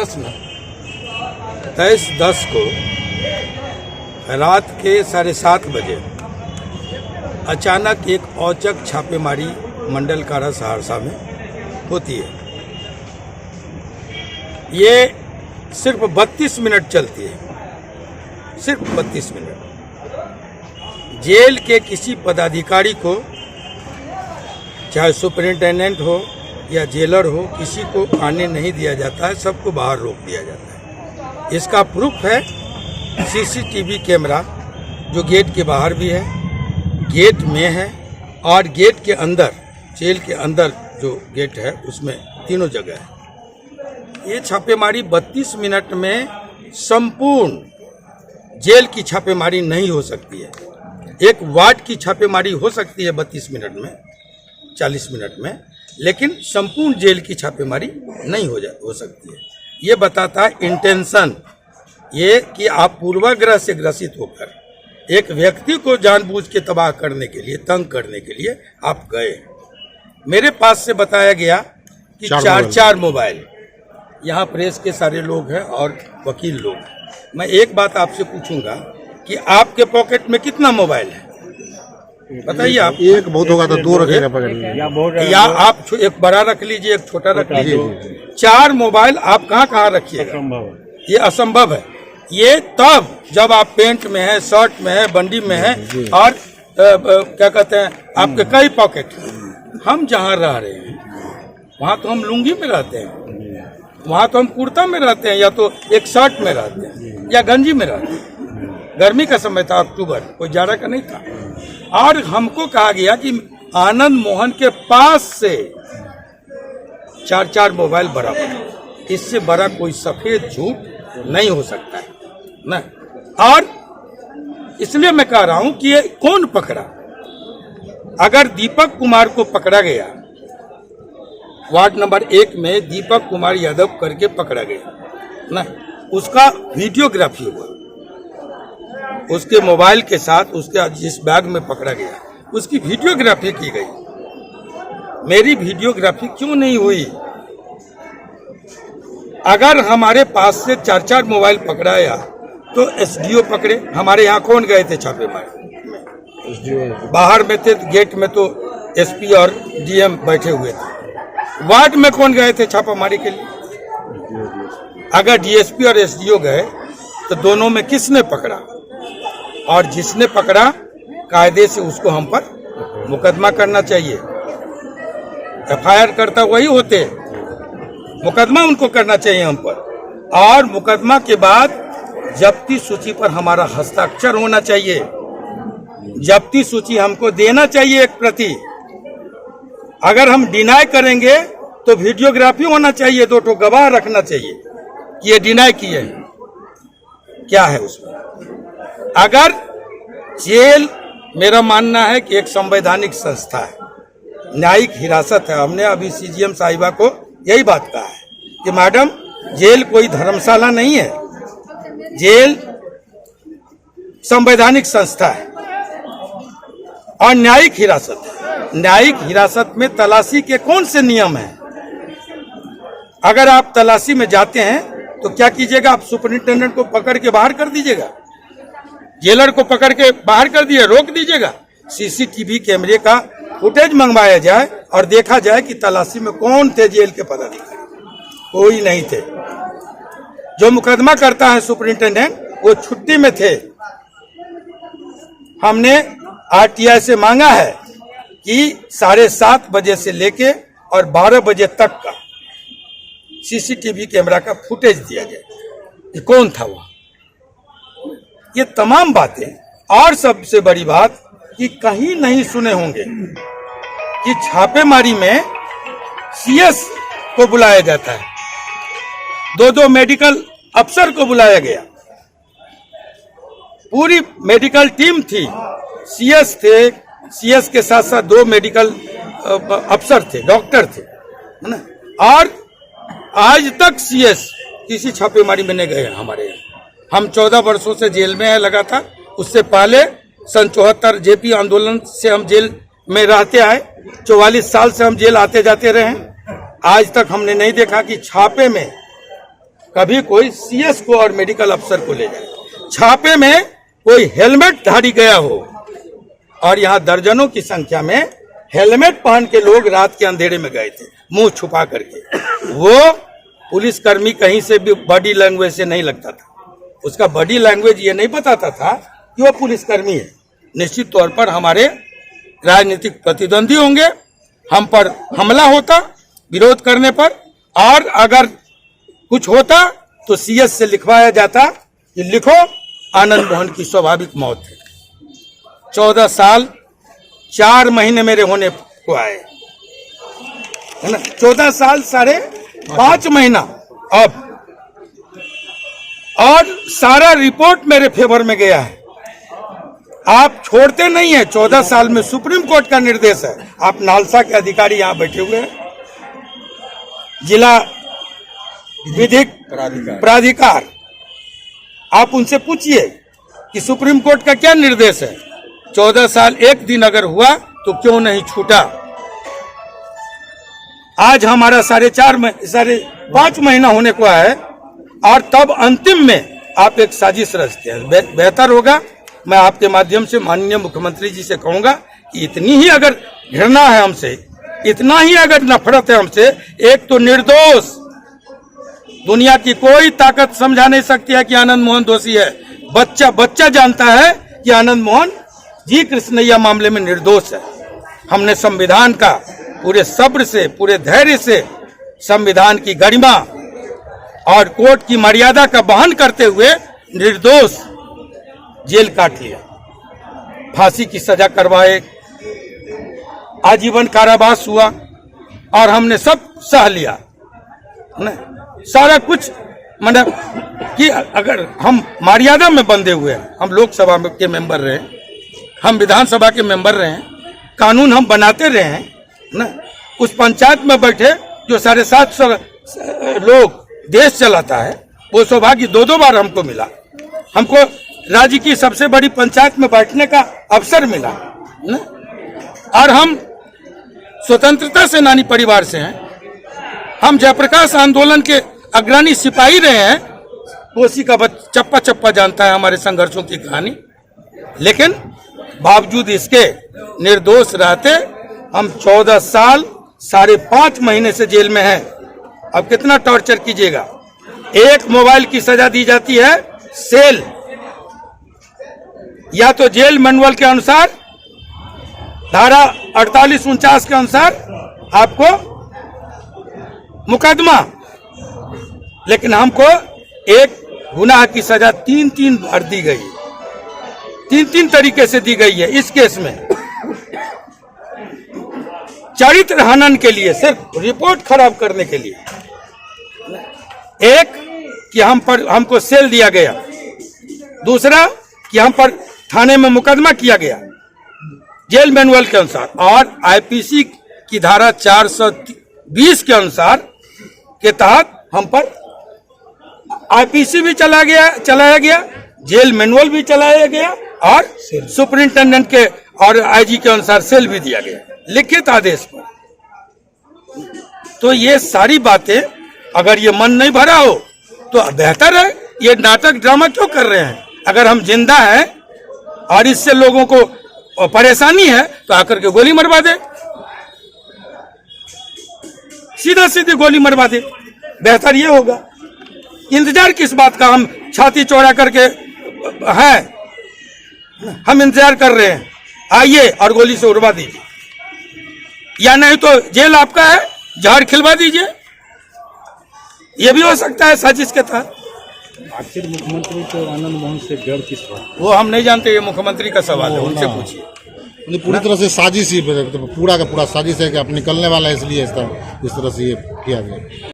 23/10 को रात के 7:30 बजे अचानक एक औचक छापेमारी मंडल कारा सहरसा में होती है। ये सिर्फ 32 मिनट चलती है, सिर्फ 32 मिनट। जेल के किसी पदाधिकारी को, चाहे सुपरिंटेंडेंट हो या जेलर हो, किसी को आने नहीं दिया जाता है, सबको बाहर रोक दिया जाता है। इसका प्रूफ है सीसीटीवी कैमरा जो गेट के बाहर भी है, गेट में है और गेट के अंदर, जेल के अंदर जो गेट है उसमें तीनों जगह है। ये छापेमारी 32 मिनट में संपूर्ण जेल की छापेमारी नहीं हो सकती है। एक वार्ड की छापेमारी हो सकती है 32 मिनट में, 40 मिनट में, लेकिन संपूर्ण जेल की छापेमारी नहीं हो सकती है। ये बताता है इंटेंशन, ये कि आप पूर्वाग्रह से ग्रसित होकर एक व्यक्ति को जानबूझ के तबाह करने के लिए, तंग करने के लिए आप गए। मेरे पास से बताया गया कि चार मोबाइल, यहाँ प्रेस के सारे लोग हैं और वकील लोग हैं। मैं एक बात आपसे पूछूंगा कि आपके पॉकेट में कितना मोबाइल है, बताइए आप। एक बहुत होगा तो 2 रखेगा पकड़, या आप एक बड़ा रख लीजिए, एक छोटा रख लीजिए। 4 मोबाइल आप कहाँ रखिएगा? ये असंभव है। ये तब जब आप पेंट में है, शर्ट में है, बंडी में है और क्या कहते हैं आपके कई पॉकेट। हम जहाँ रह रहे हैं वहाँ तो हम लुंगी में रहते हैं, वहाँ तो हम कुर्ता में रहते हैं, या तो एक शर्ट में रहते हैं या गंजी में रहते हैं। गर्मी का समय था, अक्टूबर, कोई जाड़ा का नहीं था। और हमको कहा गया कि आनंद मोहन के पास से 4 मोबाइल बराबर। इससे बड़ा कोई सफेद झूठ नहीं हो सकता है ना। और इसलिए मैं कह रहा हूं कि ये कौन पकड़ा? अगर दीपक कुमार को पकड़ा गया, वार्ड नंबर 1 में दीपक कुमार यादव करके पकड़ा गया ना, उसका वीडियोग्राफी हुआ, उसके मोबाइल के साथ, उसके जिस बैग में पकड़ा गया उसकी वीडियोग्राफी की गई। मेरी वीडियोग्राफी क्यों नहीं हुई? अगर हमारे पास से 4 मोबाइल पकड़ाया तो एसडीओ पकड़े। हमारे यहाँ कौन गए थे छापेमारी? बाहर में थे, गेट में तो एसपी और डीएम बैठे हुए थे। वार्ड में कौन गए थे छापामारी के लिए? अगर डीएसपी और एसडीओ गए तो दोनों में किसने पकड़ा? और जिसने पकड़ा कायदे से उसको हम पर मुकदमा करना चाहिए। एफआईआर करता वही होते, मुकदमा उनको करना चाहिए हम पर। और मुकदमा के बाद जब्ती सूची पर हमारा हस्ताक्षर होना चाहिए। जब्ती सूची हमको देना चाहिए एक प्रति। अगर हम डिनाई करेंगे तो वीडियोग्राफी होना चाहिए, 2 गवाह रखना चाहिए कि ये डिनाई किए हैं, क्या है उसमें। अगर जेल, मेरा मानना है कि एक संवैधानिक संस्था है, न्यायिक हिरासत है। हमने अभी सीजीएम साहिबा को यही बात कहा है कि मैडम, जेल कोई धर्मशाला नहीं है, जेल संवैधानिक संस्था है और न्यायिक हिरासत है। न्यायिक हिरासत में तलाशी के कौन से नियम हैं? अगर आप तलाशी में जाते हैं तो क्या कीजिएगा? आप सुपरिंटेंडेंट को पकड़ के बाहर कर दीजिएगा, जेलर को पकड़ के बाहर कर दिए, रोक दीजिएगा। सीसीटीवी कैमरे का फुटेज मंगवाया जाए और देखा जाए कि तलाशी में कौन थे जेल के पदाधिकारी। कोई नहीं थे। जो मुकदमा करता है सुपरिंटेंडेंट, वो छुट्टी में थे। हमने आरटीआई से मांगा है कि 7:30 बजे से लेके और 12 बजे तक का सीसीटीवी कैमरा का फुटेज दिया जाए कि कौन था वहां। ये तमाम बातें, और सबसे बड़ी बात कि कहीं नहीं सुने होंगे कि छापेमारी में सीएस को बुलाया जाता है, 2 मेडिकल अफसर को बुलाया गया, पूरी मेडिकल टीम थी, सीएस थे, सीएस के साथ साथ 2 मेडिकल अफसर थे, डॉक्टर थे, है ना। और आज तक सीएस किसी छापेमारी में नहीं गए हमारे यहाँ। हम 14 वर्षों से जेल में है लगातार। उससे पहले सन 74 जेपी आंदोलन से हम जेल में रहते आए, 44 साल से हम जेल आते जाते रहे। आज तक हमने नहीं देखा कि छापे में कभी कोई सीएस को और मेडिकल अफसर को ले जाए। छापे में कोई हेलमेट धारी गया हो, और यहाँ दर्जनों की संख्या में हेलमेट पहन के लोग रात के अंधेरे में गए थे मुंह छुपा करके। वो पुलिसकर्मी कहीं से भी बॉडी लैंग्वेज से नहीं लगता था, उसका बॉडी लैंग्वेज ये नहीं बताता था कि वो पुलिसकर्मी है। निश्चित तौर पर हमारे राजनीतिक प्रतिद्वंदी होंगे, हम पर हमला होता विरोध करने पर, और अगर कुछ होता तो सीएस से लिखवाया जाता कि लिखो आनंद मोहन की स्वाभाविक मौत है। 14 साल 4 महीने मेरे होने को आए, है ना, 14 साल 5.5 महीना अब, और सारा रिपोर्ट मेरे फेवर में गया है। आप छोड़ते नहीं है। 14 साल में सुप्रीम कोर्ट का निर्देश है। आप नालसा के अधिकारी यहाँ बैठे हुए हैं, जिला विधिक प्राधिकार, आप उनसे पूछिए कि सुप्रीम कोर्ट का क्या निर्देश है। 14 साल 1 दिन अगर हुआ तो क्यों नहीं छूटा। आज हमारा 5.5 महीना होने को है, और तब अंतिम में आप एक साजिश रचते हैं। बेहतर होगा, मैं आपके माध्यम से माननीय मुख्यमंत्री जी से कहूंगा कि इतनी ही अगर घृणा है हमसे, इतना ही अगर नफरत है हमसे, एक तो निर्दोष, दुनिया की कोई ताकत समझा नहीं सकती है कि आनंद मोहन दोषी है। बच्चा जानता है कि आनंद मोहन जी कृष्णैया मामले में निर्दोष है। हमने संविधान का पूरे सब्र से, पूरे धैर्य से संविधान की गरिमा और कोर्ट की मर्यादा का वहन करते हुए निर्दोष जेल काट लिया, फांसी की सजा करवाए, आजीवन कारावास हुआ, और हमने सब सह लिया ना, सारा कुछ। मतलब कि अगर हम मर्यादा में बंधे हुए हैं, हम लोकसभा के मेंबर रहे, हम विधानसभा के मेंबर रहे, कानून हम बनाते रहे हैं ना। उस पंचायत में बैठे जो 750 लोग देश चलाता है, वो सौभाग्य 2 बार हमको मिला। हमको राज्य की सबसे बड़ी पंचायत में बैठने का अवसर मिला ना, और हम स्वतंत्रता सेनानी परिवार से हैं। हम जयप्रकाश आंदोलन के अग्रणी सिपाही रहे हैं। कोसी का चप्पा चप्पा जानता है हमारे संघर्षों की कहानी, लेकिन बावजूद इसके निर्दोष रहते हम 14 साल 5.5 महीने से जेल में हैं। अब कितना टॉर्चर कीजिएगा। एक मोबाइल की सजा दी जाती है सेल, या तो जेल मैनुअल के अनुसार धारा 48-49 के अनुसार आपको मुकदमा, लेकिन हमको एक गुनाह की सजा 3 बार दी गई, 3 तरीके से दी गई है। इस केस में चरित्र हनन के लिए, सिर्फ रिपोर्ट खराब करने के लिए। एक कि हमको सेल दिया गया, दूसरा कि हम पर थाने में मुकदमा किया गया जेल मैनुअल के अनुसार, और आईपीसी की धारा 420 के अनुसार के तहत हम पर आईपीसी भी चलाया गया, जेल मैनुअल भी चलाया गया, और सुपरिंटेंडेंट के और आईजी के अनुसार सेल भी दिया गया लिखित आदेश पर। तो ये सारी बातें अगर ये मन नहीं भरा हो तो बेहतर है। ये नाटक ड्रामा क्यों कर रहे हैं? अगर हम जिंदा हैं और इससे लोगों को परेशानी है तो आकर के गोली मरवा दे, सीधी गोली मरवा दे, बेहतर ये होगा। इंतजार किस बात का? हम छाती चौड़ा करके हैं, हम इंतजार कर रहे हैं, आइए और गोली से उड़वा दीजिए, या नहीं तो जेल आपका है, जहर खिलवा दीजिए। ये भी हो सकता है साजिश के तहत। आखिर मुख्यमंत्री को आनंद मोहन से डर किस बात? वो हम नहीं जानते, ये मुख्यमंत्री का सवाल है, उनसे पूछिए। पूरी तरह से साजिश ही, पूरा का पूरा साजिश है कि आप निकलने वाला है, इसलिए इस तरह से ये किया गया।